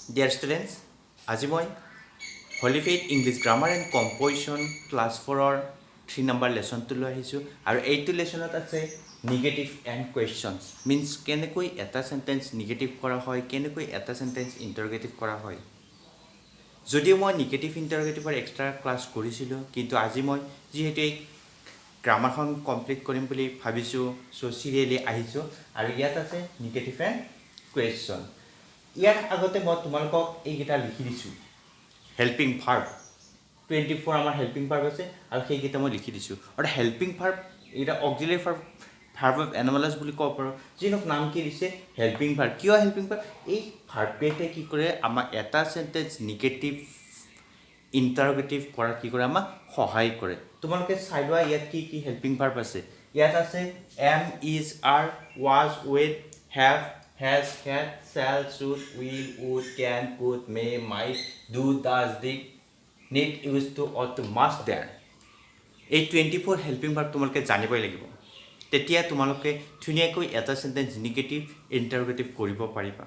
Dear students, আজি মই Holy Faith English Grammar and Composition Class 4 3 number lesson to লৈ আহিছোঁ আৰু এইটো লেসনত আছে negative and questions means কেনেকৈ এটা sentence negative কৰা হয় কেনেকৈ এটা sentence interrogative কৰা হয় যদিও মই negative interrogative ৰ extra class কৰিছিলোঁ কিন্তু আজি মই যিহেতু এই গ্ৰামাৰখন কমপ্লিট কৰিম বুলি ভাবিছোঁ সো সিৰিয়ালি আহিছোঁ আৰু ইয়াত আছে negative and question ইয়াৰ আগতে মই তোমালোকক এইকেইটা লিখি দিছোঁ হেল্পিং ভাৰ্ব 24 আমাৰ হেল্পিং ভাৰ্ব আছে আৰু সেইকেইটা মই লিখি দিছোঁ আৰু হেল্পিং ভাৰ্ব এটা অক্সিলাৰি ভাৰ্ব অফ এনামালাছ বুলি ক'ব পাৰোঁ যিনক নাম কি দিছে হেল্পিং ভাৰ্ব কিয় হেল্পিং ভাৰ্ব এই ভাৰ্বকেইটাই কি কৰে আমাক এটা সেন্টেন্স নিগেটিভ ইণ্টাৰগেটিভ কৰাত কি কৰে আমাক সহায় কৰে তোমালোকে চাই লোৱা ইয়াত কি কি হেল্পিং ভাৰ্ব আছে ইয়াত আছে am is are was will have has, had, shall, should, will, would, can, could, may, might, do, does, did, need, used to, ought to, must, there. এই 24 হেল্পিং ভাৰ্ব তোমালোকে জানিবই লাগিব তেতিয়া তোমালোকে ধুনীয়াকৈ এটা সেন্টেন্স নিগেটিভ ইণ্টাৰগেটিভ কৰিব পাৰিবা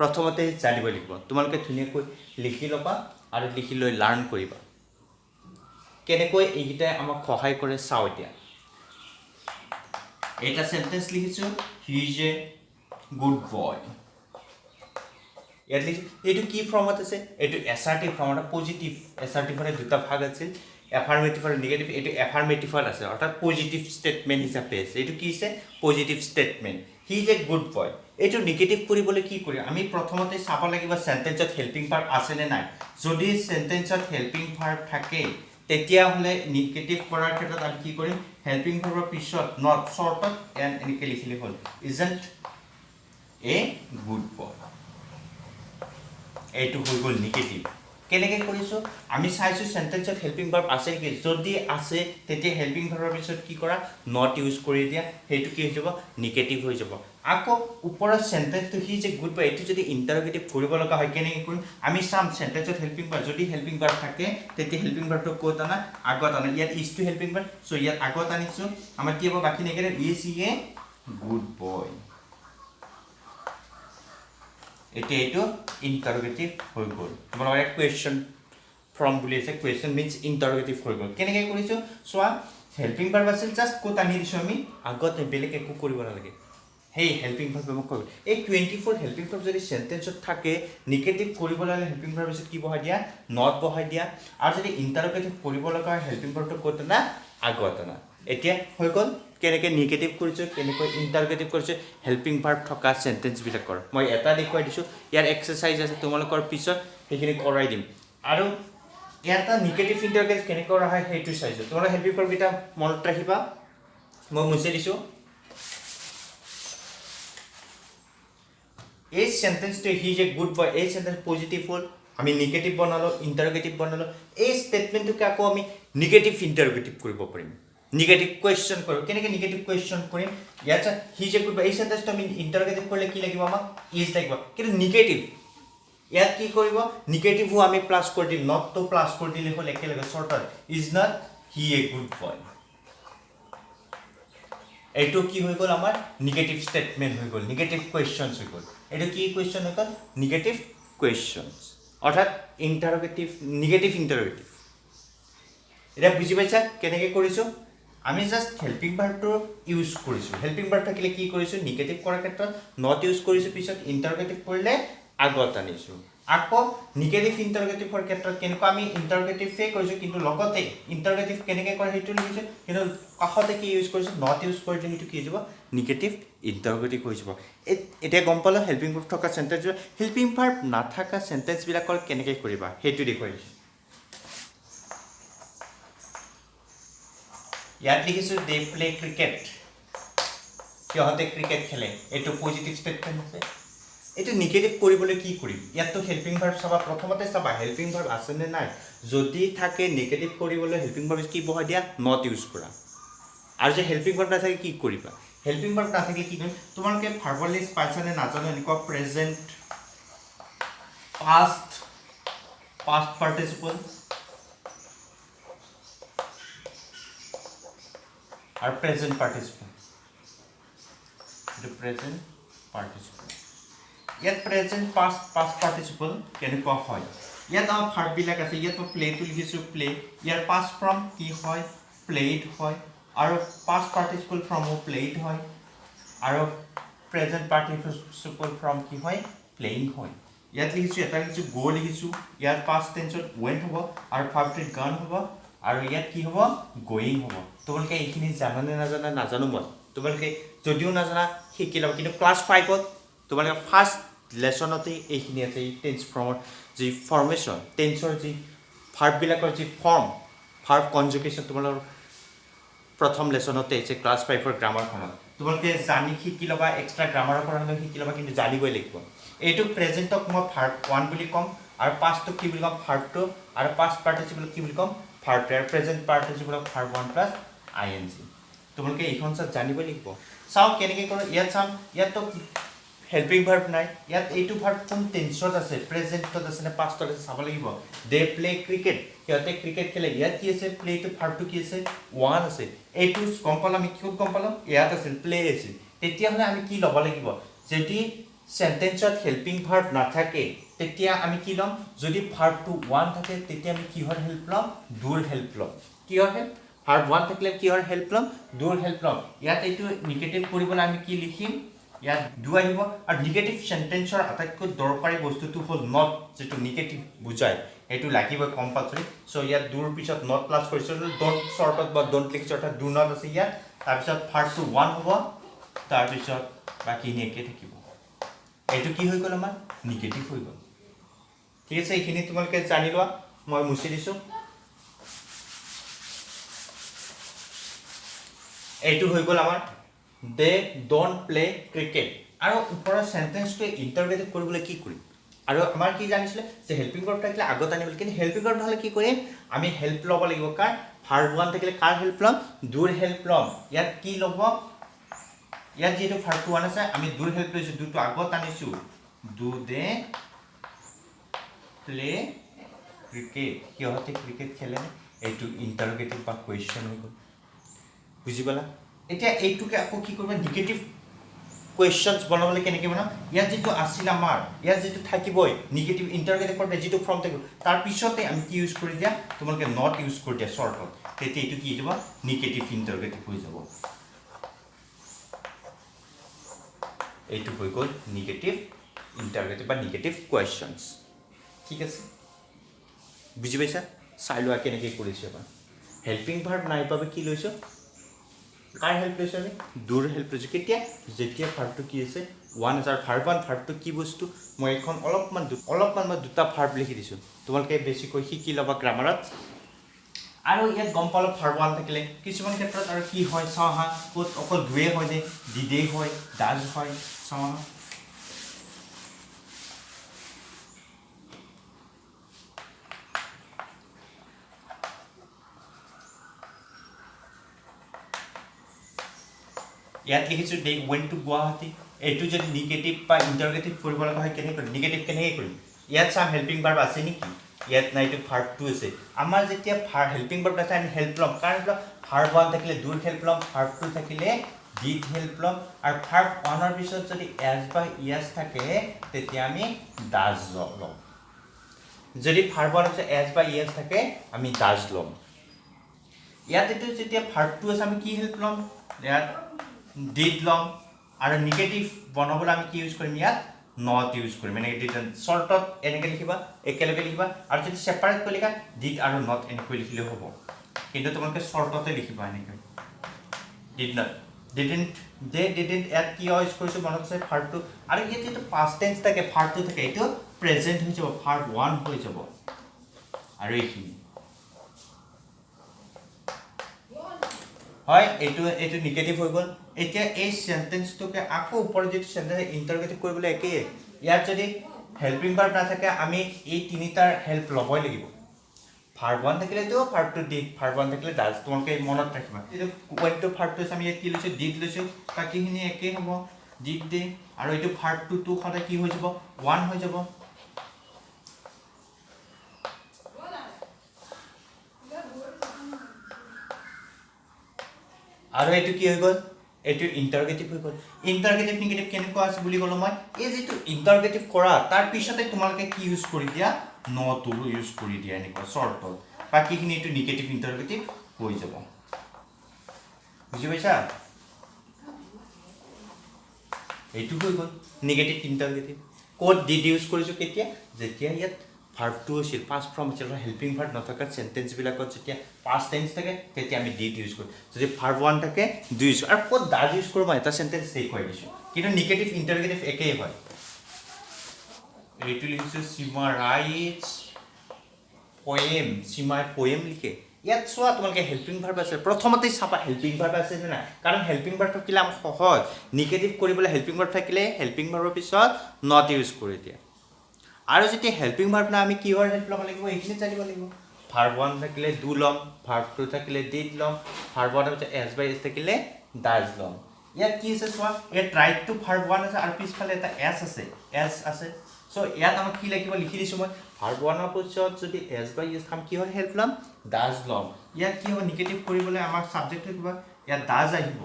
প্ৰথমতে জানিব লাগিব তোমালোকে ধুনীয়াকৈ লিখি ল'বা আৰু লিখি লৈ লাৰ্ণ কৰিবা কেনেকৈ এইকেইটাই আমাক সহায় কৰে চাওঁ এতিয়া এটা সেন্টেন্স লিখিছোঁ he is a good boy at least এটো কি ফর্মত আছে এটো অ্যাসার্টিভ ফর্মত পজিটিভ অ্যাসাৰ্টিভৰ দুটা ভাগ আছিল এফাৰ্মেটিভ আৰু নেগেটিভ এটো এফাৰ্মেটিভ আছে অৰ্থাৎ পজিটিভ স্টেটমেন্ট হিচাপে আছে এটো কি আছে positive statement he is a good boy এটো নেগেটিভ কৰিবলৈ কি কৰি আমি প্ৰথমতে চাব লাগিব সেন্টেন্সত হেল্পিং ভাৰ্ব আছে নে নাই যদি সেন্টেন্সত হেল্পিং ভাৰ্ব থাকে তেতিয়া হলে নেগেটিভ কৰাৰ ক্ষেত্ৰত আমি কি কৰিম হেল্পিং ভাৰ্বৰ পিছত নট শৰ্টত এন্ড এনেকৈ লিখিলে হ'ল ইজন্ট a good boy এইটো হৈ গ'ল নেগেটিভ কেনেকৈ কৰিছোঁ আমি চাইছোঁ সেন্টেন্সত হেল্পিং ভাৰ্ব আছে কি যদি আছে তেতিয়া হেল্পিং ভাৰ্বৰ পিছত কি কৰা নট ইউজ কৰি দিয়া সেইটো কি হৈ যাব নেগেটিভ হৈ যাব আকৌ ওপৰৰ সেন্টেন্সটো হি যে গুড বয় এইটো যদি ইণ্টাৰগেটিভ কৰিব লগা হয় কেনেকৈ কৰিম আমি চাম সেন্টেন্সত হেল্পিং ভাৰ্ব যদি হেল্পিং ভাৰ্ব থাকে তেতিয়া হেল্পিং ভাৰ্বটো ক'ত আনা আগত আনা ইয়াত is to helping verb so ইয়াত আগত আনিছোঁ আমাৰ কি হ'ব বাকী negative is he a good boy এটো ইন্টারোগেটিভ হৈ গ'ল তোমালোকৰ এক কোৱেশ্চন ফ্ৰম বুলি আছে কোৱেশ্চন মিন্স ইন্টাৰোগেটিভ হৈ গ'ল কেনেকৈ কৰিছো সোৱা হেল্পিং ভাৰ্ব আছিল জাস্ট কোত আনি দিছো আমি আগতে বেলেগ একো কৰিব নালাগে হেই হেল্পিং ভাৰ্ব মোক কৰিব এই 24 হেল্পিং ভাৰ্ব যদি সেন্টেন্সত থাকে নেগেটিভ কৰিব লাগে হেল্পিং ভাৰ্ব পিছত কি বহাই দিয়া নট বহাই দিয়া আৰু যদি ইন্টাৰোগেটিভ কৰিব লগা হেল্পিং ভাৰ্বটো কোত না আগত না এতিয়া হৈ গ'ল কেনেকৈ নেগেটিভ কৰিছোঁ কেনেকৈ ইণ্টাৰগেটিভ কৰিছোঁ হেল্পিং ভাৰ্ব থকা সেন্টেন্সবিলাকৰ মই এটা দেখুৱাই দিছোঁ ইয়াৰ এক্সাৰচাইজ আছে তোমালোকৰ পিছত সেইখিনি কৰাই দিম আৰু এটা নেগেটিভ ইণ্টাৰগেটিভ কেনেকৈ কৰা হয় সেইটো চাইছোঁ তোমালোকে হেল্পিং ভাৰ্বকেইটা মনত ৰাখিবা মই মুছি দিছোঁ এই সেন্টেন্সটো হি ইজ এ গুড বয় এই সেন্টেন্স পজিটিভ হ'ল আমি নেগেটিভ বনালোঁ ইণ্টাৰগেটিভ বনালোঁ এই ষ্টেটমেণ্টটোকে আকৌ আমি নেগেটিভ ইণ্টাৰগেটিভ কৰিব পাৰিম নেগেটিভ কোৱেশ্চন কৰোঁ কেনেকৈ নেগেটিভ কোৱেশ্চন কৰিম ইয়াত হি ইজ এ গুড বয় এই সেন্টেন্সটো আমি ইণ্টাৰগেটিভ কৰিলে কি লাগিব আমাক ইজ লাগিব কিন্তু নেগেটিভ ইয়াত কি কৰিব নেগেটিভো আমি প্লাছ কৰি দিম নটটো প্লাছ কৰি দিলে হ'ল একেলগে শৰ্টত is not he a good boy এইটো কি হৈ গ'ল আমাৰ নেগেটিভ ষ্টেটমেণ্ট হৈ গ'ল নেগেটিভ কুৱেশ্যনছ হৈ গ'ল এইটো কি কুৱেশ্যন হৈ গ'ল নেগেটিভ কুৱেশ্যনছ অৰ্থাৎ ইণ্টাৰগেটিভ নেগেটিভ ইণ্টাৰগেটিভ এতিয়া বুজি পাইছা কেনেকৈ কৰিছোঁ আমি জাস্ট হেল্পিং ভাৰ্বটো ইউজ কৰিছোঁ হেল্পিং ভাৰ্ব থাকিলে কি কৰিছোঁ নেগেটিভ কৰাৰ ক্ষেত্ৰত নট ইউজ কৰিছোঁ পিছত ইণ্টাৰগেটিভ কৰিলে আগত আনিছোঁ আকৌ নেগেটিভ ইণ্টাৰগেটিভৰ ক্ষেত্ৰত কেনেকুৱা আমি ইণ্টাৰগেটিভে কৰিছোঁ কিন্তু লগতে ইণ্টাৰগেটিভ কেনেকৈ কৰে সেইটো লিখিছোঁ কিন্তু কাষতে কি ইউজ কৰিছোঁ নট ইউজ কৰিলে সেইটো কি হৈ যাব নেগেটিভ ইণ্টাৰগেটিভ হৈ যাব এতিয়া গম পালোঁ হেল্পিং ভাৰ্ব থকা চেণ্টেন্স হেল্পিং ভাৰ্ব নাথাকা চেণ্টেন্সবিলাকৰ কেনেকৈ কৰিবা সেইটো দেখুৱাই দিছোঁ ইয়াত লিখিছোঁ দে প্লে ক্ৰিকেট সিহঁতে ক্ৰিকেট খেলে এইটো পজিটিভ ষ্টেটমেণ্ট আছে এইটো নেগেটিভ কৰিবলৈ কি কৰিম ইয়াততো হেল্পিং ভাৰ্ব চাবা প্ৰথমতে চাবা হেল্পিং ভাৰ্ব আছে নে নাই যদি থাকে নেগেটিভ কৰিবলৈ হেল্পিং ভাৰ্ব কি বহাই দিয়া নট ইউজ কৰা আৰু যে হেল্পিং ভাৰ্ব নাথাকে কি কৰিবা হেল্পিং ভাৰ্ব নাথাকিলে কি কৰিম তোমালোকে ভাৰ্বল লিষ্ট পাইছানে নাজানো এনেকুৱা প্ৰেজেণ্ট পাষ্ট পাৰ্টিচিপল আৰ প্ৰেজেন্ট পাৰ্টিসিপেন্ট প্ৰেজেন্ট পাৰ্টিসিপেন্ট ইয়াত প্ৰেজেণ্ট পাষ্ট পাৰ্টিচিপল কেনেকুৱা হয় ইয়াত আমাৰ ভাৰ্ববিলাক আছে ইয়াত মই প্লেটো লিখিছোঁ প্লে ইয়াৰ পাষ্ট ফৰ্ম কি হয় প্লেড হয় আৰু পাষ্ট পাৰ্টিচিপল ফৰ্মো প্লেড হয় আৰু প্ৰেজেণ্ট পাৰ্টিচিপল ফৰ্ম কি হয় প্লেইং হয় ইয়াত লিখিছোঁ এটা লিখিছোঁ গো লিখিছোঁ ইয়াত পাষ্ট টেন্সত ৱেণ্ট হ'ব আৰু ভাৰ্বটোত গান হ'ব আৰু ইয়াত কি হ'ব গোয়িং হ'ব তোমালোকে এইখিনি জানানে নাজানা নাজানো মই তোমালোকে যদিও নাজানা শিকি ল'ব কিন্তু ক্লাছ 5ত তোমালোকে ফাৰ্ষ্ট লেচনতে এইখিনি আছে এই টেন্স ফৰ্মৰ যি ফৰ্মেশ্যন টেন্সৰ যি ভাৰ্ববিলাকৰ যি ফৰ্ম ভাৰ্ব কনজুগেশ্যন তোমালোকৰ প্ৰথম লেচনতে আছে ক্লাছ 5ৰ গ্ৰামাৰখনত তোমালোকে জানি শিকি ল'বা এক্সট্ৰা গ্ৰামাৰৰ পৰা হ'লেও শিকি ল'বা কিন্তু জানিবই লাগিব এইটো প্ৰেজেণ্টক মই ভাৰ্ব 1 বুলি ক'ম আৰু পাষ্টক কি বুলি ক'ম ভাৰ্ব 2 আৰু পাষ্ট পাৰ্টিচিপলক কি বুলি ক'ম ভাৰ্ব 2 আৰু প্ৰেজেণ্ট পাৰ্টিচিপলক ভাৰ্ব 1 প্লাছ ING তোমালোকে এইখন চাত জানিবই লাগিব চাওঁ কেনেকৈ কৰোঁ ইয়াত চাম ইয়াততো হেল্পিং ভাৰ্ব নাই ইয়াত এইটো ভাৰ্ব কোন টেন্সত আছে প্ৰেজেণ্টত আছে নে পাষ্টত আছে চাব লাগিব দে প্লে ক্ৰিকেট সিহঁতে ক্ৰিকেট খেলে ইয়াত কি আছে প্লেটো ভাৰ্বটো কি আছে 1 আছে এইটো গম পালোঁ আমি কিয় গম পালোঁ ইয়াত আছিল প্লে আছিল তেতিয়াহ'লে আমি কি ল'ব লাগিব যদি সেন্টেন্সত হেল্পিং ভাৰ্ব নাথাকে তেতিয়া আমি কি ল'ম যদি ভাৰ্বটো 1 থাকে তেতিয়া আমি কিহৰ হেল্প ল'ম ডুৰ হেল্প ল'ম কিহৰ হেল্প ভাৰ্ব 1 থাকিলে কিহৰ হেল্প ল'ম ডুৰ হেল্প ল'ম ইয়াত এইটো নিগেটিভ কৰিবলৈ আমি কি লিখিম ইয়াত ডু আহিব আৰু নিগেটিভ সেন্টেন্সৰ আটাইতকৈ দৰকাৰী বস্তুটো হ'ল নট যেটো নিগেটিভ বুজায় এইটো লাগিবই কম্পালসৰি সো ইয়াত ডুৰ পিছত নট প্লাস কৰিছোঁ ডোন্ট শৰ্টত বা ডোন্ট লিখিছোঁ অৰ্থাৎ ডু নট আছে ইয়াত তাৰপিছত ভাৰ্বটো 1 হ'ব তাৰপিছত বাকীখিনি একে থাকিব এইটো কি হৈ গ'ল আমাৰ নিগেটিভ হৈ গ'ল ঠিক আছে এইখিনি তোমালোকে জানি লোৱা মই মুছি দিছোঁ এইটো হৈ গ'ল আমাৰ দে ডোন্ট প্লে ক্ৰিকেট আৰু ওপৰৰ সেন্টেন্সটো ইন্টাৰগ্ৰেটিভ কৰিবলৈ কি কৰিম আৰু আমাৰ কি জানিছিলে যে হেল্পিং ভাৰ্ব থাকিলে আগত আনিবলৈ কিন্তু হেল্পিং ভাৰ্ব নহ'লে কি কৰিম আমি হেল্প ল'ব লাগিব কাৰ ভাৰ্ব 1 থাকিলে কাৰ হেল্প ল'ম ডুৰ হেল্প ল'ম ইয়াত কি ল'ব ইয়াত যেটো ভাৰ্ব 1 আছে আমি ডুৰ হেল্প লৈছোঁ ডুটো আগত আনিছোঁ ডু দে প্লে ক্ৰিকেট সিহঁতে ক্ৰিকেট খেলে এইটো ইন্টাৰগ্ৰেটিভ বা কুৱেশ্যন হৈ গ'ল বুজি পালা এতিয়া এইটোকে আকৌ কি কৰিব নিগেটিভ কুৱেশ্যনছ বনাবলৈ কেনেকৈ বনাম ইয়াত যেটো আছিল আমাৰ ইয়াত যেটো থাকিবই নিগেটিভ ইন্টাৰগ্ৰেটিভ ফৰ্ম যেটো ফৰ্ম থাকিব তাৰ পিছতে আমি কি ইউজ কৰি দিয়া তোমালোকে নট ইউজ কৰি দিয়া শৰ্টত তেতিয়া এইটো কি যাব নিগেটিভ ইন্টাৰগ্ৰেটিভ হৈ যাব এইটো হৈ গ'ল নিগেটিভ ইন্টাৰগ্ৰেটিভ বা নিগেটিভ কুৱেশ্যনছ ঠিক আছে বুজি পাইছা চাই লোৱা কেনেকৈ কৰিছোঁ এবাৰ হেল্পিং ভাৰ্ব নাই পাবে কি লৈছোঁ কাৰ হেল্প লৈছোঁ আমি ডুৰ হেল্প লৈছোঁ কেতিয়া যেতিয়া ভাৰ্বটো কি আছে 1 আছে আৰু ভাৰ্ব 1 ভাৰ্বটো কি বস্তু মই এখন অলপমান মই দুটা ভাৰ্ব লিখি দিছোঁ তোমালোকে বেছিকৈ শিকি ল'বা গ্ৰামাৰত আৰু ইয়াত গম পালোঁ ভাৰ্ব 1 থাকিলে কিছুমান ক্ষেত্ৰত আৰু কি হয় চাওঁ হা ক'ত অকল ডুৱে হয় নে ডিডেই হয় ডাজ হয় চাওঁ হা ইয়াত লিখিছোঁ দে ৱেণ্ট টু গুৱাহাটী এইটো যদি নিগেটিভ বা ইন্টাৰগ্ৰেটিভ কৰিব লগা হয় কেনেকৈ কৰিম নিগেটিভ কেনেকৈ কৰিম ইয়াত চাম হেল্পিং ভাৰ্ব আছে নেকি ইয়াত নাই এইটো ভাৰ্ব 2 আছে আমাৰ যেতিয়া হেল্পিং ভাৰ্ব আছে আমি হেল্প ল'ম কাৰণ ভাৰ্ব 1 থাকিলে ডুৰ হেল্প ল'ম ভাৰ্ব 2 থাকিলে ডিড হেল্প ল'ম আৰু ভাৰ্ব 1 ৰ পিছত যদি এছ বা ইয়েছ থাকে তেতিয়া আমি ডাজ ল'ম যদি ভাৰ্ব 1 ৰ পিছত এছ বা ইয়েছ থাকে আমি ডাজ ল'ম ইয়াত এইটো যেতিয়া ভাৰ্ব 2 আছে আমি কি হেল্প ল'ম ইয়াত ডিড ল'ম আৰু নিগেটিভ বনাবলৈ আমি কি ইউজ কৰিম ইয়াত নট ইউজ কৰিম এনেকৈ শৰ্টত এনেকৈ লিখিবা একেলগে লিখিবা আৰু যদি ছেপাৰেট কৰি লিখা ডিড আৰু নট এনেকৈ লিখিলেও হ'ব কিন্তু তোমালোকে শৰ্টতে লিখিবা এনেকৈ ডিড নট ডিডেণ্ট ইয়াত কি ইউজ কৰিছোঁ মনত আছে ভাৰ্বটো আৰু ইয়াত যিটো পাষ্ট টেন্স থাকে ভাৰ্বটো থাকে এইটো প্ৰেজেণ্ট হৈ যাব ভাৰ্ব 1 হৈ যাব আৰু এইখিনি হয় এইটো নিগেটিভ হৈ গ'ল এতিয়া এই সেন্টেন্সটোকে আকৌ ওপৰত যেটো সেন্টেন্স ইন্টাৰগ্ৰেটিভ কৰিবলৈ একেই ইয়াত যদি হেল্পিং ভাৰ্ব নাথাকে আমি এই তিনিটাৰ হেল্প ল'বই লাগিব ভাৰ্ব 1 থাকিলেতো ভাৰ্ব 2 ডিড ভাৰ্ব 1 থাকিলে ডাজ তোমালোকে মনত ৰাখিবা এইটো ৱেণ্ট টু ভাৰ্বটো আমি ইয়াত কি লৈছোঁ ডিড লৈছোঁ বাকীখিনি একেই হ'ব ডিড দে আৰু এইটো ভাৰ্ব 2 সদায় কি হৈ যাব 1 হৈ যাব আৰু এইটো কি হৈ গ'ল এইটো ইণ্টাৰগেটিভ হৈ গ'ল ইণ্টাৰগেটিভ নিগেটিভ কেনেকুৱা আছে বুলি ক'লো মই এই যিটো ইণ্টাৰগেটিভ কৰা তাৰ পিছতে তোমালোকে কি ইউজ কৰি দিয়া নটো ইউজ কৰি দিয়া এনেকুৱা শ্বৰ্টত বাকীখিনি এইটো নিগেটিভ ইণ্টাৰগেটিভ হৈ যাব বুজি পাইছা এইটো হৈ গ'ল নিগেটিভ ইণ্টাৰগেটিভ ক'ত ডিড ইউজ কৰিছোঁ কেতিয়া যেতিয়া ইয়াত ভাৰ্বটো আছিল পাষ্ট ফৰ্ম আছিল হেল্পিং ভাৰ্ব নথকা চেণ্টেঞ্চবিলাকত যেতিয়া পাষ্ট টেন্স থাকে তেতিয়া আমি ডিড ইউজ কৰোঁ যদি ভাৰ্ব ওৱান থাকে ডু ইউজ আৰু ক'ত ডাজ ইউজ কৰোঁ মই এটা চেণ্টেঞ্চ দেখুৱাই দিছোঁ কিন্তু নিগেটিভ ইণ্টাৰগেটিভ একেই হয় এইটো লিখিছোঁ সীমা ৰাইটছ পয়েম সীমাই পয়েম লিখে ইয়াত চোৱা তোমালোকে হেল্পিং ভাৰ্ব আছে প্ৰথমতেই চাবা হেল্পিং ভাৰ্ব আছে নে নাই কাৰণ হেল্পিং ভাৰ্ব থাকিলে আমাৰ সহজ নিগেটিভ কৰিবলৈ হেল্পিং ভাৰ্ব থাকিলে হেল্পিং ভাৰ্বৰ পিছত নট ইউজ কৰি দিয়া আৰু যেতিয়া হেল্পিং ভাৰ্ব না আমি কিহৰ হেল্প ল'ব লাগিব এইখিনি জানিব লাগিব ভাৰ্ব ওৱান থাকিলে ডু ল'ম ভাৰ্ব টু থাকিলে ডিড ল'ম ভাৰ্ব ওৱানৰ পিছত এছ বাই এছ থাকিলে ডাজ ল'ম ইয়াত কি আছে চোৱা ইয়াত ৰাইট টু ভাৰ্ব ওৱান আছে আৰু পিছফালে এটা এছ আছে চ' ইয়াত আমাক কি লাগিব লিখি দিছোঁ মই ভাৰ্ব ওৱানৰ পিছত যদি এছ বাই এছ খাম কিহৰ হেল্প ল'ম ডাজ ল'ম ইয়াত কি হ'ব নিগেটিভ কৰিবলৈ আমাৰ ছাবজেক্টটো কিবা ইয়াত ডাজ আহিব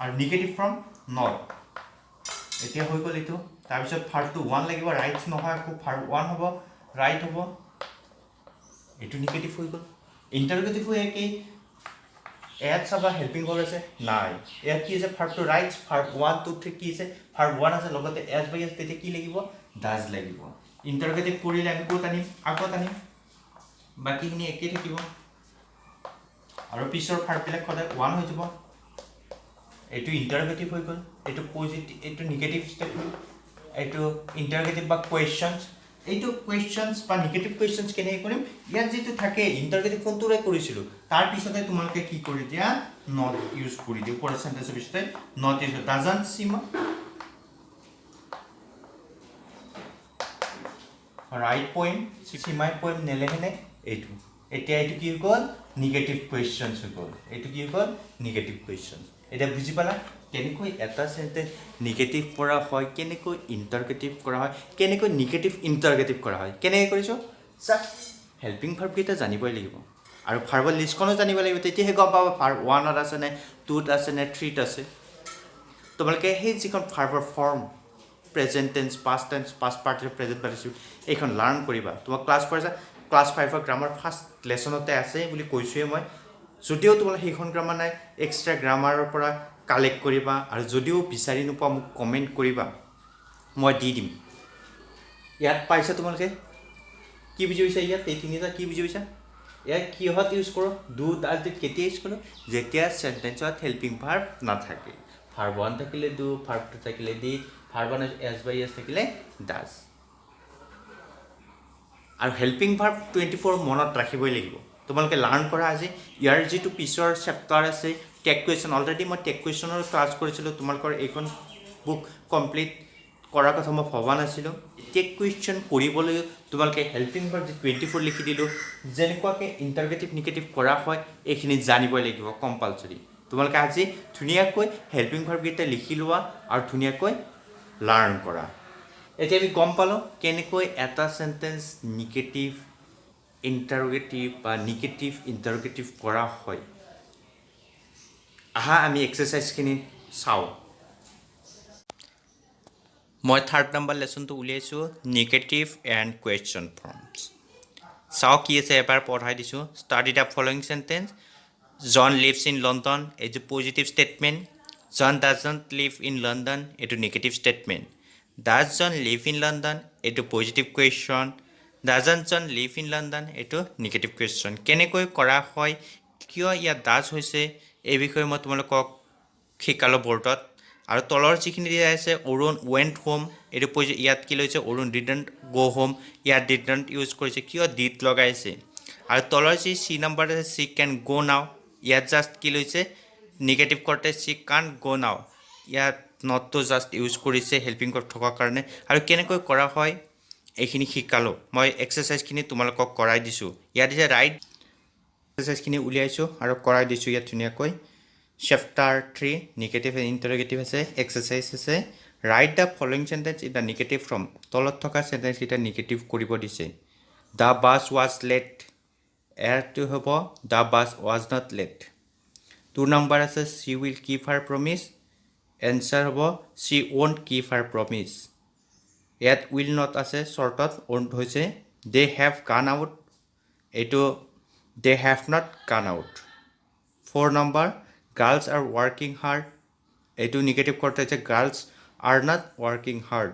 আৰু নিগেটিভ ফ্ৰম নট এতিয়া হৈ গ'ল এইটো তাৰপিছত ভাৰ্বটো ওৱান লাগিব ৰাইটছ নহয় আকৌ ভাৰ্ব ওৱান হ'ব ৰাইট হ'ব এইটো নিগেটিভ হৈ গ'ল ইণ্টাৰগেটিভ হৈ একেই ইয়াত চাবা হেল্পিং ভাৰ্ব আছে নাই ইয়াত কি আছে ভাৰ্বটো writes verb one two three কি আছে ভাৰ্ব ওৱান আছে লগতে এছ বাই এছ তেতিয়া কি লাগিব ডাজ লাগিব ইণ্টাৰগেটিভ কৰিলে আমি ক'ত আনিম আগত আনিম বাকীখিনি একেই থাকিব আৰু পিছৰ ভাৰ্ববিলাক সদায় ওৱান হৈ যাব এইটো ইণ্টাৰগেটিভ হৈ গ'ল এইটো পজিটিভ এইটো নিগেটিভ ষ্টেটমেণ্ট এইটো ইণ্টাৰগেটিভ বা কুৱেশ্যনছ এইটো কুৱেশ্যনছ বা নিগেটিভ কুৱেশ্যনছ কেনেকৈ কৰিম ইয়াত যিটো থাকে ইণ্টাৰগেটিভ কোনটোৰে কৰিছিলোঁ তাৰ পিছতে তোমালোকে কি কৰি দিয়া নট ইউজ কৰি দিয়া ওপৰৰ চেণ্টেঞ্চৰ পিছতে not use doesn't Seema right point সীমাই পইণ্ট নেলেহেনে এইটো এতিয়া এইটো কি হৈ গ'ল নিগেটিভ কুৱেশ্যনছ হৈ গ'ল এইটো কি হৈ গ'ল নিগেটিভ কুৱেশ্যনছ এতিয়া বুজি পালা কেনেকৈ এটা চেণ্টেঞ্চ নিগেটিভ কৰা হয় কেনেকৈ ইণ্টাৰগেটিভ কৰা হয় কেনেকৈ নিগেটিভ ইণ্টাৰগেটিভ কৰা হয় কেনেকৈ কৰিছোঁ জাষ্ট হেল্পিং ভাৰ্বকেইটা জানিবই লাগিব আৰু ভাৰ্বৰ লিষ্টখনো জানিব লাগিব তেতিয়াহে গম পাব ভাৰ্ব ওৱানত আছে নে টুত আছে নে থ্ৰীত আছে তোমালোকে সেই যিখন ভাৰ্বৰ form present tense past participle present participle এইখন লাৰ্ণ কৰিবা তোমাক ক্লাছ 5ৰ গ্ৰামাৰ ফাৰ্ষ্ট লেচনতে আছে বুলি কৈছোঁৱেই মই যদিও তোমালোকে সেইখন গ্ৰামাৰ নাই এক্সট্ৰা গ্ৰামাৰৰ পৰা কালেক্ট কৰিবা আৰু যদিও বিচাৰি নোপোৱা মোক কমেণ্ট কৰিবা মই দি দিম ইয়াত পাইছা তোমালোকে কি বুজি পাইছা ইয়াত এই তিনিটা কি বুজি পাইছা ইয়াত কিহত ইউজ কৰোঁ ডু ডাজ ডিড কেতিয়া ইউজ কৰোঁ যেতিয়া চেণ্টেঞ্চত হেল্পিং ভাৰ্ব নাথাকে ভাৰ্ব ওৱান থাকিলে ডু ভাৰ্ব টু থাকিলে did verb one s by s থাকিলে ডাজ আৰু হেল্পিং ভাৰ্ব 24 মনত ৰাখিবই লাগিব তোমালোকে লাৰ্ণ কৰা আজি ইয়াৰ যিটো পিছৰ চেপ্টাৰ আছে টেক কুৱেশ্যন অলৰেডি মই টেক কুৱেশ্যনৰ ক্লাছ কৰিছিলোঁ তোমালোকৰ এইখন বুক কমপ্লিট কৰাৰ কথা মই ভবা নাছিলোঁ টেক কুৱেশ্যন কৰিবলৈ তোমালোকে হেল্পিং ভাৰ্ব 24 লিখি দিলোঁ যেনেকুৱাকৈ ইণ্টাৰগেটিভ নিগেটিভ কৰা হয় এইখিনি জানিবই লাগিব কম্পালচৰি তোমালোকে আজি ধুনীয়াকৈ হেল্পিং ভাৰ্বকেইটা লিখি লোৱা আৰু ধুনীয়াকৈ লাৰ্ণ কৰা এতিয়া আমি গম পালোঁ কেনেকৈ এটা চেণ্টেঞ্চ নিগেটিভ ইণ্টাৰগেটিভ বা নিগেটিভ ইণ্টাৰগেটিভ কৰা হয় আহা আমি এক্সাৰচাইজখিনি চাওঁ মই 3rd নম্বৰ লেচনটো উলিয়াইছোঁ নিগেটিভ এণ্ড কুৱেশ্যন ফৰ্মছ চাওঁ কি আছে এবাৰ পঢ়াই দিছোঁ study the following sentence John lives in London এইটো positive statement John doesn't live in London এইটো negative statement does John live in London এইটো positive question doesn't John live in London এইটো নিগেটিভ কুৱেশ্যন কেনেকৈ কৰা হয় কিয় ইয়াত does হৈছে এই বিষয়ে মই তোমালোকক শিকালোঁ বৰ্ডত আৰু তলৰ যিখিনি দিয়া আছে অৰুণ ৱেণ্ট হোম এইটো ইয়াত কি লৈছে অৰুণ ডিডণ্ট গ' হোম ইয়াত ডিডণ্ট ইউজ কৰিছে কিয় ডিড লগাইছে আৰু তলৰ যি চি নম্বৰ আছে চি কেন গ' নাও ইয়াত জাষ্ট কি লৈছে নিগেটিভ কৰোঁতে চি কান গ' নাও ইয়াত নটটো জাষ্ট ইউজ কৰিছে হেল্পিং ভাৰ্ব থকাৰ কাৰণে আৰু কেনেকৈ কৰা হয় এইখিনি শিকালোঁ মই এক্সাৰচাইজখিনি তোমালোকক কৰাই দিছোঁ ইয়াত যে ৰাইট এক্সাৰচাইজখিনি উলিয়াইছোঁ আৰু কৰাই দিছোঁ ইয়াত ধুনীয়াকৈ চেপ্টাৰ 3 নিগেটিভ এণ্ড ইণ্টাৰগেটিভ আছে এক্সাৰচাইজ আছে write the following sentence in the negative form তলত থকা চেণ্টেঞ্চকেইটা নিগেটিভ কৰিব দিছে দ্য বাছ ৱাজ লেট ইয়াৰটো হ'ব the bus was not late 2 number আছে she will keep her promise answer হ'ব she won't keep her promise ইয়াত will not আছে shortত won't হৈছে they have gone out এইটো they have not gone out 4 number girls are working hard এইটো negative করতে আছে girls are not working hard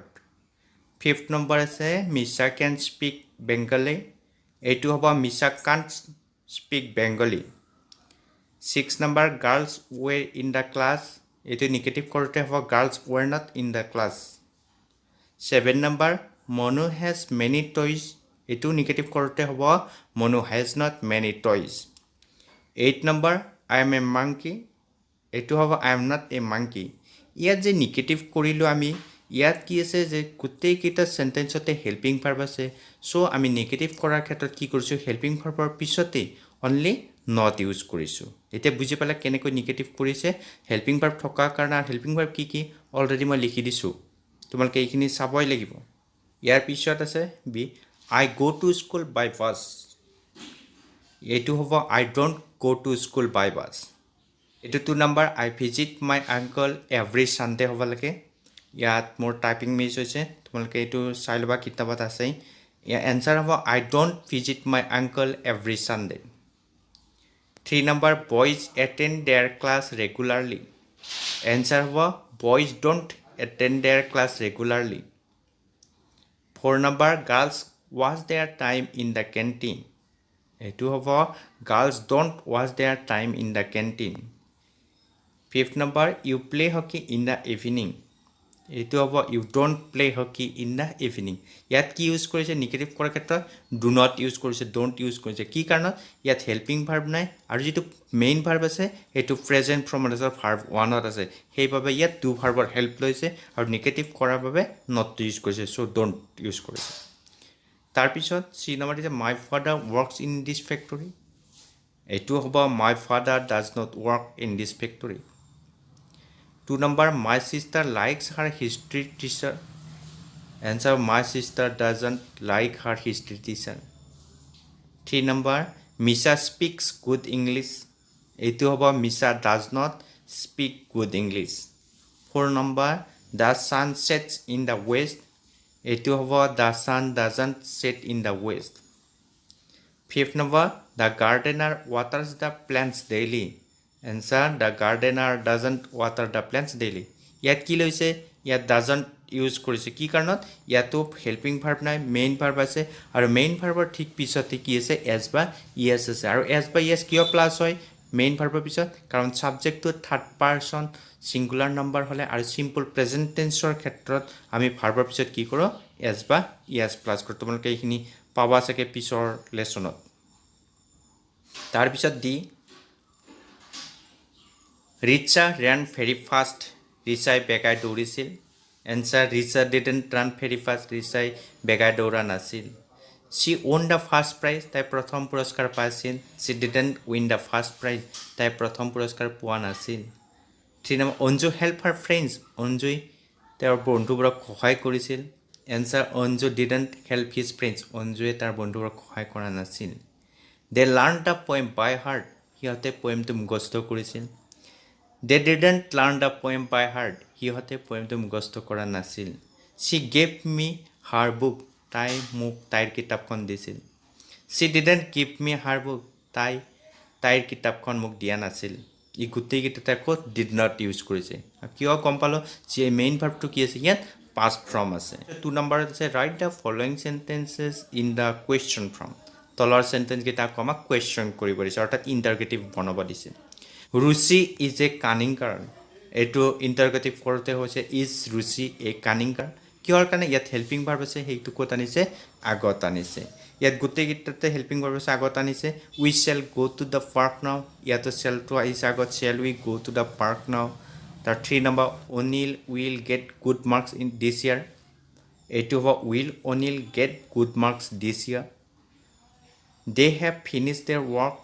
5th number আছে Misha can speak Bengali এইটো হ'ব Misha can't speak Bengali 6 number girls were in the class এইটো negative করতে হ'ব girls were not in the class 7 number Monu has many toys এইটো negative করতে হ'ব Monu has not many toys 8 number I am a monkey এইটো হ'ব I am not a monkey ইয়াত যে নেগেটিভ কৰিলো আমি ইয়াত কি আছে যে গোটেই কিটা সেন্টেন্সতে হেল্পিং ভাৰ্ব আছে সো আমি নেগেটিভ কৰাৰ ক্ষেত্ৰত কি কৰিছো হেল্পিং ভাৰ্বৰ পিছতে অনলি not ইউজ কৰিছো এতিয়া বুজি পালা কেনেকৈ নেগেটিভ কৰিছে হেল্পিং ভাৰ্ব থকা কাৰণে হেল্পিং ভাৰ্ব কি কি অলৰেডি মই লিখি দিছো তোমালোকে এইখিনি চাবই লাগিব ইয়াৰ পিছত আছে B I go to school by bus এইটো হ'ব I don't go to school by bus এইটো 2 number I visit my uncle every Sunday হ'ব লাগে ইয়াত মোৰ টাইপিং মিছ হৈছে তোমালোকে এইটো চাই লবা কিতাপত আছে ইয়াৰ এনসাৰ হ'ব I don't visit my uncle every Sunday 3 number boys attend their class regularly answer হ'ব boys don't attend their class regularly 4 number girls waste their time in the canteen এইটো হ'ব girls don't waste their time in the canteen 5th number you play hockey in the evening এইটো হ'ব you don't play hockey in the evening ইয়াত কি use কৰিছে negative কৰাৰ ক্ষেত্ৰত do not use কৰিছে don't ইউজ কৰিছে কি কাৰণত ইয়াত হেল্পিং ভাৰ্ব নাই আৰু যেটো মেইন ভাৰ্ব আছে এটো প্ৰেজেন্ট ফৰ্মত ভাৰ্ব 1 ত আছে সেইভাবে ইয়াত do ভাৰ্বৰ হেল্প লৈছে আৰু নেগেটিভ কৰাৰ বাবে not ইউজ কৰিছে সো don't ইউজ কৰিছে তাৰ পিছত সি নম্বৰ দিছে my father works in this factory এটো হ'ব my father does not work in this factory 2 number my sister likes her history teacher answer my sister doesn't like her history teacher 3 number Misha speaks good English etu hobo Misha does not speak good English 4 number the sun sets in the west etu hobo the sun doesn't set in the west 5th number the gardener waters the plants daily answer the gardener doesn't water the plants daily ইয়াত কি লৈছে ইয়াত doesn't use কৰিছে কি কাৰণত ইয়াতো helping verb নাই main verb আছে আৰু মেইন ভাৰ্বৰ ঠিক পিছতে কি আছে s বা es আছে আৰু s বা es কিয় প্লাস হয় মেইন ভাৰ্বৰ পিছত কাৰণ সাবজেক্টটো থাৰ্ড পাৰসন সিঙ্গুলাৰ নাম্বাৰ হলে আৰু সিম্পল প্ৰেজেন্ট টেন্সৰ ক্ষেত্ৰত আমি ভাৰ্বৰ পিছত কি কৰো s বা es প্লাস কৰো তোমালোকে এইখিনি পাবা সকে পিছৰ লেসনত তাৰ পিছত দি Richa ran very fast. Richa begai dorisil. Answer Richa didn't run very fast. Richa begai dora nasil. She won the first prize. Tai prothom puraskar paisil. She didn't win the first prize. Tai prothom puraskar poa nasil. 3 number Onju help her friends. Onju tar bondhuborok সহায় কৰিছিল. Answer Onju didn't help his friends. Onju tar bondhuborok সহায় কৰা নাছিল. They learned the poem by heart. সিহঁতে poemটো মুখস্থ কৰিছিল. They didn't learn the poem by heart. সিহঁতে poemটো মুখস্থ কৰা নাছিল. She gave me her book. তাই মোক তাইৰ কিতাপখন দিছিল. She didn't give me her book. তাইৰ কিতাপখন মোক দিয়া নাছিল. ই গুটেই কিটা কত did not ইউজ কৰিছে. কিয় কম পালো যে মেইন ভাৰ্বটো কি আছে ইয়াত past form আছে. 2 নম্বৰত আছে write the following sentences in the question form. তলৰ সেন্টেন্স কিটা কমা question কৰিব দিছে অৰ্থাৎ ইন্টাৰগেটিভ বনাব দিছে. Ruchi is a cunning girl. এটো ইন্টাৰগেটিভ কৰতে হৈছে is Ruchi a cunning girl. কিহৰ কাৰণে ইয়াত হেল্পিং ভাৰ্ব আছে হেইটো কত আনিছে আগত আনিছে ইয়াত গুটেই কিটাতে হেল্পিং ভাৰ্ব আছে আগত আনিছে we shall go to the park now ইয়াত shall to আহিছে আগত shall we go to the park now তাৰ 3 number Onil will get good marks in this year এটো হ'ব will Onil get good marks this year they have finished their work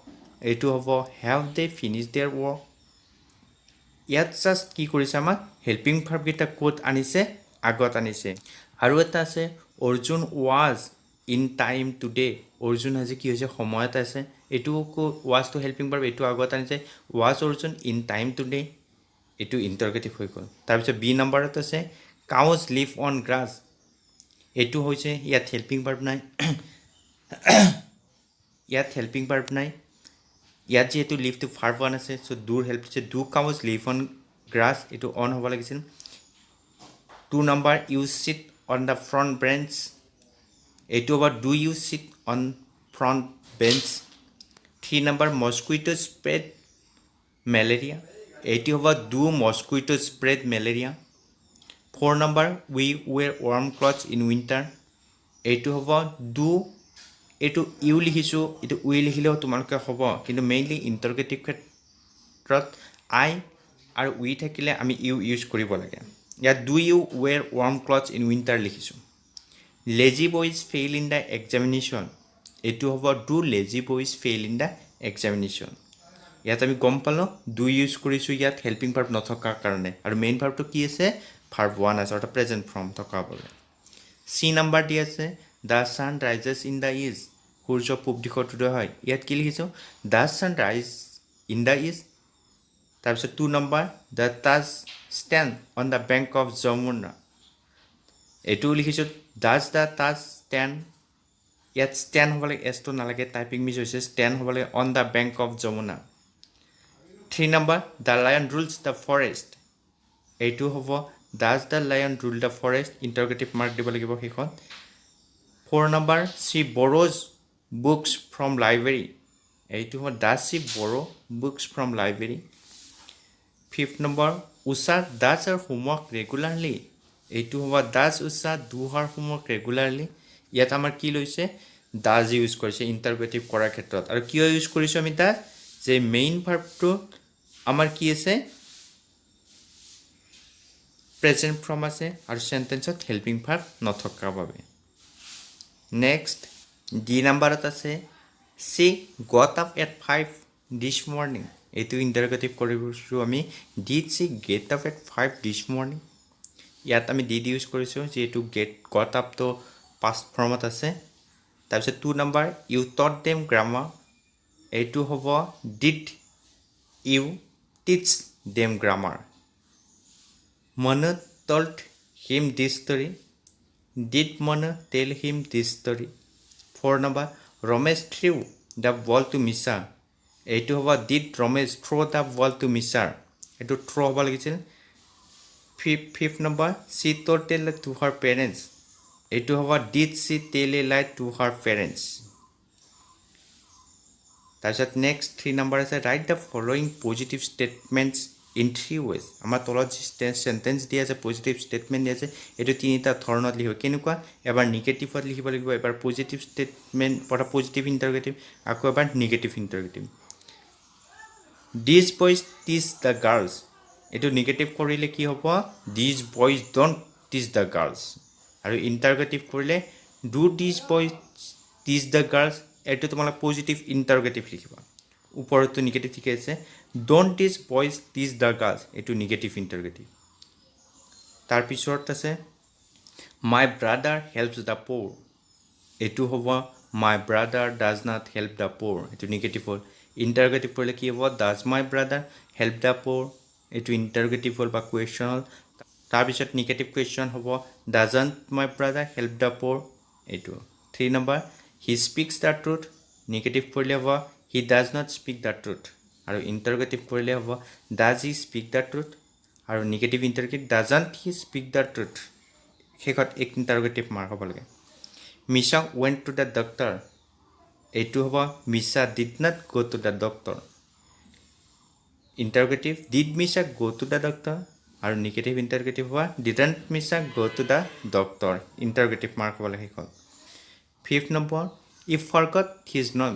এটো হ'ব have they finished their work ইয়াত just কি কৰিছে আমাক helping verb কিটা কোট আনিছে আগত আনিছে আৰু এটা আছে Arjun was in time today Arjun আজি কি হৈছে সময়ত আছে এটো was to helping verb এটো আগত আনিছে was Arjun in time today এইটো ইণ্টাৰগেটিভ হৈ গ'ল তাৰপিছত বি নম্বৰত আছে কাউজ লিভ অন গ্ৰাছ এইটো হৈছে ইয়াত হেল্পিং ভাৰ্ব নাই ইয়াত যিহেতু লিভটো ভাৰ্ব ওৱান আছে চ' ডুৰ হেল্প দিছে do cows live on grass এইটো অন হ'ব লাগিছিল 2 number you sit on the front bench এইটো হ'ব do you sit on front bench 3 number mosquito spread malaria এইটো হ'ব do mosquito spread malaria 4 number we wear warm clothes in winter এইটো হ'ব do এইটো ইউ লিখিছোঁ এইটো উই লিখিলেও তোমালোকে হ'ব কিন্তু মেইনলি ইণ্টাৰগেটিভ ক্ষেত্ৰত আই আৰু উই থাকিলে আমি ইউ ইউজ কৰিব লাগে ইয়াত do you wear warm clothes in winter লিখিছোঁ lazy boys fail in the examination এইটো হ'ব do lazy boys fail in the examination ইয়াত আমি গম পালোঁ ডু ইউজ কৰিছোঁ ইয়াত হেল্পিং ভাৰ্ব নথকাৰ কাৰণে আৰু মেইন ভাৰ্বটো কি আছে ভাৰ্ব ওৱান আছে অৰ্থাৎ প্ৰেজেণ্ট ফৰ্ম থকা বোলে চি নম্বৰ দি আছে the sun rises in the east সূৰ্য পূব দিশত উদয় হয় ইয়াত কি লিখিছোঁ the sun rise in the east তাৰপিছত 2 number the Taj stand on the bank of Yamuna এইটোও লিখিছোঁ ডাজ দ্য তাজ ষ্টেণ্ড ইয়াত ষ্টেণ্ড হ'ব লাগে এছটো নালাগে টাইপিং মিছ হৈছে ষ্টেণ্ড হ'ব লাগে on the bank of Yamuna 3 number the lion rules the forest এইটো হ'ব does the lion rule the forest interrogative mark দিব লাগিব সেইখন 4 number she borrows books from library এইটো হ'ব does she borrow' books from library 5 number Usha does her homework regularly এইটো হ'ব does Usha do her homework regularly ইয়াত আমাৰ কি লৈছে ডাজ ইউজ কৰিছে ইণ্টাৰগেটিভ কৰাৰ ক্ষেত্ৰত আৰু কিয় ইউজ কৰিছোঁ আমি ডাজ যে মেইন ভাৰ্বটো আমাৰ কি আছে প্ৰেজেণ্ট ফৰ্ম আছে আৰু চেণ্টেন্সত হেল্পিং ভাৰ্ব নথকাৰ বাবে নেক্সট ডি নম্বৰত আছে C got up at 5 this morning এইটো ইণ্টাৰগেটিভ কৰিছোঁ আমি did C get up at 5 this morning ইয়াত আমি ডিড ইউজ কৰিছোঁ যিহেতু গট আপটো পাষ্ট ফৰ্মত আছে তাৰপিছত 2 নম্বৰ ইউ টট দেম গ্ৰামাৰ এইটো হ'ব ডিড ইউ টিচ them grammar Manu told him this story. Did Manu tell him this story? 4 number Ramesh threw the ball to Misha. এইটো হ'ব did Ramesh throw the ball to Misha? এইটো throw হ'ব লাগিছিল 5th number she told a lie to her parents. এইটো হ'ব did she tell a lie to her parents? তাৰপিছত next 3 number আছে write the following positive statements in 3 ways আমাৰ তলত যি সেন্টেন্স দিয়া আছে পজিটিভ ষ্টেটমেণ্ট দিয়া আছে এইটো তিনিটা ধৰণত লিখিব কেনেকুৱা এবাৰ নিগেটিভত লিখিব লাগিব এবাৰ পজিটিভ ষ্টেটমেণ্ট পৰা পজিটিভ ইণ্টাৰগেটিভ আকৌ এবাৰ negative interrogative these boys teach the girls এইটো নিগেটিভ কৰিলে কি হ'ব দিজ বয়জ ডণ্ট টিচ দ্য গাৰ্লছ আৰু ইণ্টাৰগেটিভ কৰিলে do these boys teach the girls এইটো তোমালোক পজিটিভ ইণ্টাৰগেটিভ লিখিবা ওপৰতো নিগেটিভ ঠিক আছে don't teach boys teach the girls এইটো নিগেটিভ ইণ্টাৰগেটিভ তাৰপিছত আছে my brother helps the poor এইটো হ'ব my brother does not help the poor এইটো নিগেটিভ হ'ল ইণ্টাৰগেটিভ কৰিলে কি হ'ব does my brother help the poor এইটো ইণ্টাৰগেটিভ হ'ল বা কুৱেশ্যন হ'ল তাৰপিছত নিগেটিভ কুৱেশ্যন হ'ব doesn't my brother help the poor এইটো 3 number he speaks the truth negative কৰিলে হ'ব he does not speak the truth আৰু ইণ্টাৰগেটিভ কৰিলে হ'ব does he speak the truth আৰু negative interrogative doesn't he speak the truth শেষত এক interrogative mark হ'ব লাগে মিছা ৱেণ্ট টু দ্য ডক্টৰ এইটো হ'ব Misha did not go' to the doctor interrogative did Misha go' to the doctor আৰু নিগেটিভ ইণ্টাৰগেটিভ হ'ব didn't Misha go' to the doctor interrogative mark হ'ব লাগে শেষত 5th number if forgot his name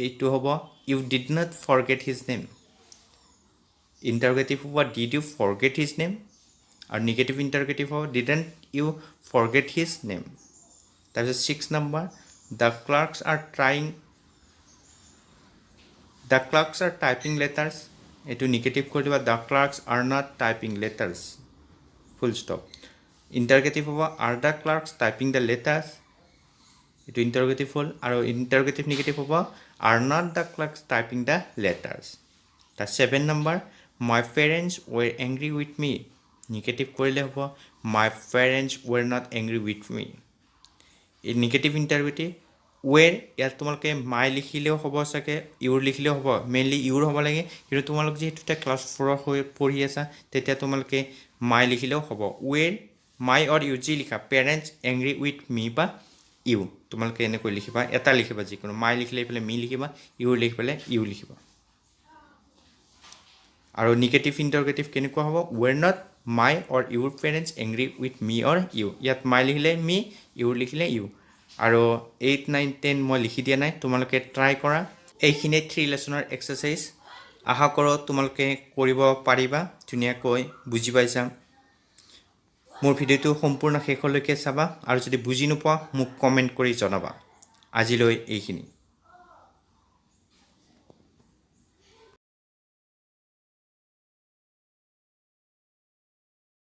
এইটো হ'ব you did not forget his name interrogative হ'ব did you forget his name আৰু negative interrogative হ'ব didn't you forget his name তাৰপিছত 6 number the clerks are typing letters এইটো negative কৰি দিবা the clerks are not typing letters full stop interrogative হ'ব are the clerks typing the letters এইটো interrogative হ'ল আৰু ইণ্টাৰগেটিভ নিগেটিভ হ'ব are not the clerks typing the letters The 7 number, my parents were angry with me. Negative কৰিলে হ'ব my parents were not angry with me. এই negative interrogative where ইয়াত তোমালোকে my লিখিলেও হ'ব চাগে your লিখিলেও হ'ব মেইনলি your হ'ব লাগে কিন্তু তোমালোক যেহেতু ক্লাছ 4 হৈ পঢ়ি আছা তেতিয়া তোমালোকে my লিখিলেও হ'ব where my or you যি লিখা parents angry with me বা you তোমালোকে এনেকৈ লিখিবা এটা লিখিবা যিকোনো my লিখিলে পেলে me লিখিবা you লিখি পেলে you লিখিবা আৰু negative interrogative কেনেকুৱা হ'ব were not my or your parents angry with me or you ইয়াত my লিখিলে me you লিখিলে you আৰু 8 9 10 মই লিখি দিয়া নাই তোমালোকে ট্ৰাই কৰা এইখিনি 3 লেসনৰ এক্সাৰসাইজ আশা কৰো তোমালোকে কৰিব পাৰিবা ধুনিয়াকৈ বুজি পাইছা মোৰ ভিডিওটো সম্পূৰ্ণ শেষলৈকে চাবা আৰু যদি বুজি নোপোৱা মোক কমেন্ট কৰি জনাবা আজিলৈ এইখিনি